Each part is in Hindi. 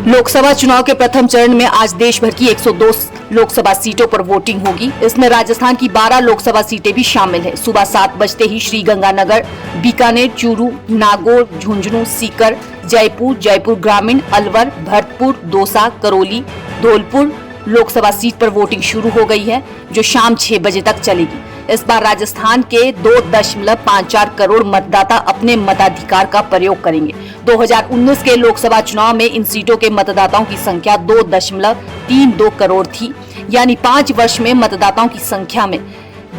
लोकसभा चुनाव के प्रथम चरण में आज देश भर की 102 लोकसभा सीटों पर वोटिंग होगी। इसमें राजस्थान की 12 लोकसभा सीटें भी शामिल हैं। सुबह 7 बजते ही श्रीगंगानगर, बीकानेर, चूरू, नागौर, झुंझुनू, सीकर, जयपुर, जयपुर ग्रामीण, अलवर, भरतपुर, दौसा, करौली, धौलपुर लोकसभा सीट पर वोटिंग शुरू हो गई है, जो शाम 6 बजे तक चलेगी। इस बार राजस्थान के 2.54 करोड़ मतदाता अपने मताधिकार का प्रयोग करेंगे। 2019 के लोकसभा चुनाव में इन सीटों के मतदाताओं की संख्या 2.32 करोड़ थी, यानी 5 वर्ष में मतदाताओं की संख्या में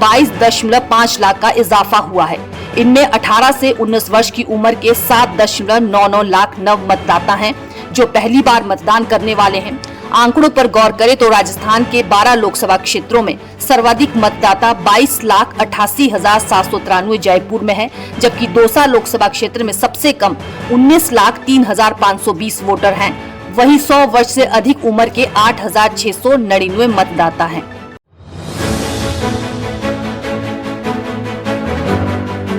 22.5 लाख का इजाफा हुआ है। इनमें 18 से 19 वर्ष की उम्र के 7.99 लाख नव मतदाता हैं, जो पहली बार मतदान करने वाले हैं। आंकड़ों पर गौर करें तो राजस्थान के 12 लोकसभा क्षेत्रों में सर्वाधिक मतदाता 22,88,793 जयपुर में है, जबकि दौसा लोकसभा क्षेत्र में सबसे कम 19,03,520 वोटर हैं। वहीं 100 वर्ष से अधिक उम्र के 8,699 मतदाता हैं।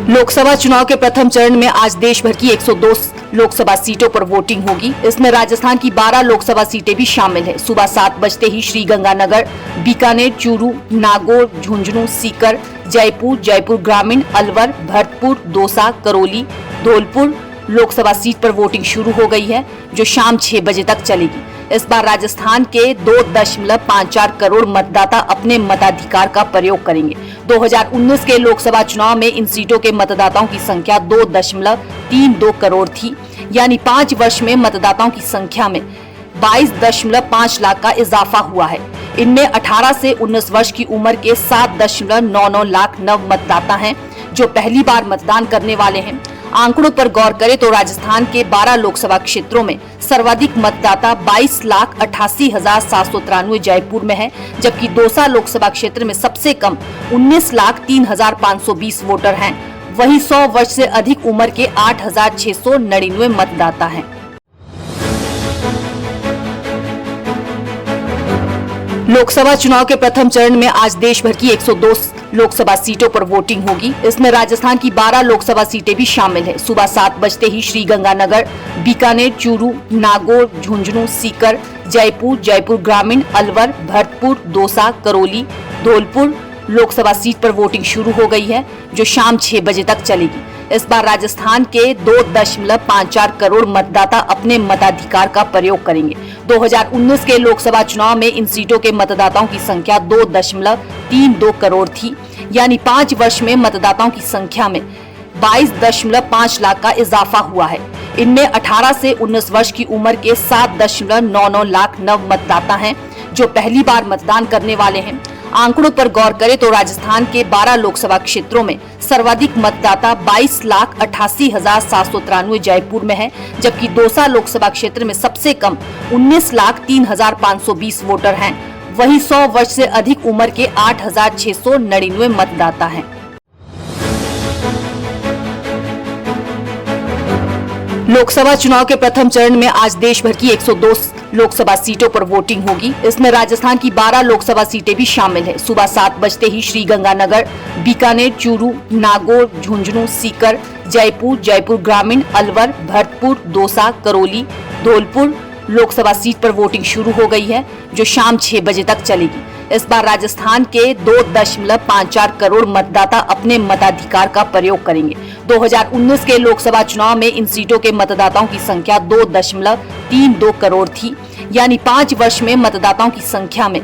लोकसभा चुनाव के प्रथम चरण में आज देश भर की 102 लोकसभा सीटों पर वोटिंग होगी। इसमें राजस्थान की 12 लोकसभा सीटें भी शामिल हैं। सुबह 7 बजते ही श्रीगंगानगर, बीकानेर, चूरू, नागौर, झुंझुनू, सीकर, जयपुर, जयपुर ग्रामीण, अलवर, भरतपुर, दौसा, करौली, धौलपुर लोकसभा सीट पर वोटिंग शुरू हो गई है, जो शाम 6 बजे तक चलेगी। इस बार राजस्थान के 2.54 करोड़ मतदाता अपने मताधिकार का प्रयोग करेंगे। 2019 के लोकसभा चुनाव में इन सीटों के मतदाताओं की संख्या 2.32 करोड़ थी, यानी 5 वर्ष में मतदाताओं की संख्या में 22.5 लाख का इजाफा हुआ है। इनमें 18 से 19 वर्ष की उम्र के 7.99 लाख नव मतदाता हैं, जो पहली बार मतदान करने वाले हैं। आंकड़ों पर गौर करें तो राजस्थान के 12 लोकसभा क्षेत्रों में सर्वाधिक मतदाता 22,88,793 जयपुर में है, जबकि दौसा लोकसभा क्षेत्र में सबसे कम 19,03,520 वोटर हैं। वहीं 100 वर्ष से अधिक उम्र के 8,699 मतदाता हैं। लोकसभा चुनाव के प्रथम चरण में आज देश भर की 102 लोकसभा सीटों पर वोटिंग होगी। इसमें राजस्थान की 12 लोकसभा सीटें भी शामिल हैं। सुबह 7 बजते ही श्रीगंगानगर, बीकानेर, चूरू, नागौर, झुंझुनू, सीकर, जयपुर, जयपुर ग्रामीण, अलवर, भरतपुर, दौसा, करौली, धौलपुर लोकसभा सीट पर वोटिंग शुरू हो गई है, जो शाम 6 बजे तक चलेगी। इस बार राजस्थान के 2.54 करोड़ मतदाता अपने मताधिकार का प्रयोग करेंगे। 2019 के लोकसभा चुनाव में इन सीटों के मतदाताओं की संख्या 2.32 करोड़ थी, यानी 5 वर्ष में मतदाताओं की संख्या में 22.5 लाख का इजाफा हुआ है। इनमें 18 से 19 वर्ष की उम्र के 7.99 लाख नव मतदाता हैं, जो पहली बार मतदान करने वाले हैं। आंकड़ों पर गौर करें तो राजस्थान के 12 लोकसभा क्षेत्रों में सर्वाधिक मतदाता 22,88,793 जयपुर में है, जबकि दौसा लोकसभा क्षेत्र में सबसे कम 19,03,520 वोटर हैं। वहीं 100 वर्ष से अधिक उम्र के 8,699 मतदाता हैं। लोकसभा चुनाव के प्रथम चरण में आज देश भर की 102 लोकसभा सीटों पर वोटिंग होगी। इसमें राजस्थान की 12 लोकसभा सीटें भी शामिल हैं। सुबह 7 बजते ही श्रीगंगानगर, बीकानेर, चूरू, नागौर, झुंझुनू, सीकर, जयपुर, जयपुर ग्रामीण, अलवर, भरतपुर, दौसा, करौली, धौलपुर लोकसभा सीट पर वोटिंग शुरू हो गई है, जो शाम 6 बजे तक चलेगी। इस बार राजस्थान के 2.54 करोड़ मतदाता अपने मताधिकार का प्रयोग करेंगे। 2019 के लोकसभा चुनाव में इन सीटों के मतदाताओं की संख्या 2.32 करोड़ थी, यानी 5 वर्ष में मतदाताओं की संख्या में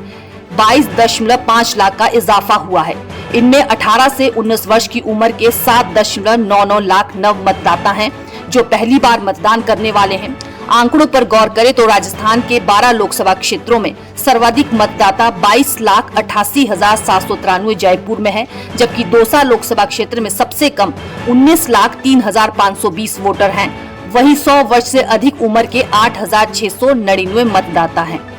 22.5 लाख का इजाफा हुआ है। इनमें 18 से 19 वर्ष की उम्र के 7.99 लाख नव मतदाता हैं, जो पहली बार मतदान करने वाले हैं। आंकड़ों पर गौर करें तो राजस्थान के 12 लोकसभा क्षेत्रों में सर्वाधिक मतदाता 22,88,793 जयपुर में है, जबकि दौसा लोकसभा क्षेत्र में सबसे कम 19,03,520 वोटर हैं। वहीं 100 वर्ष से अधिक उम्र के 8,699 मतदाता हैं।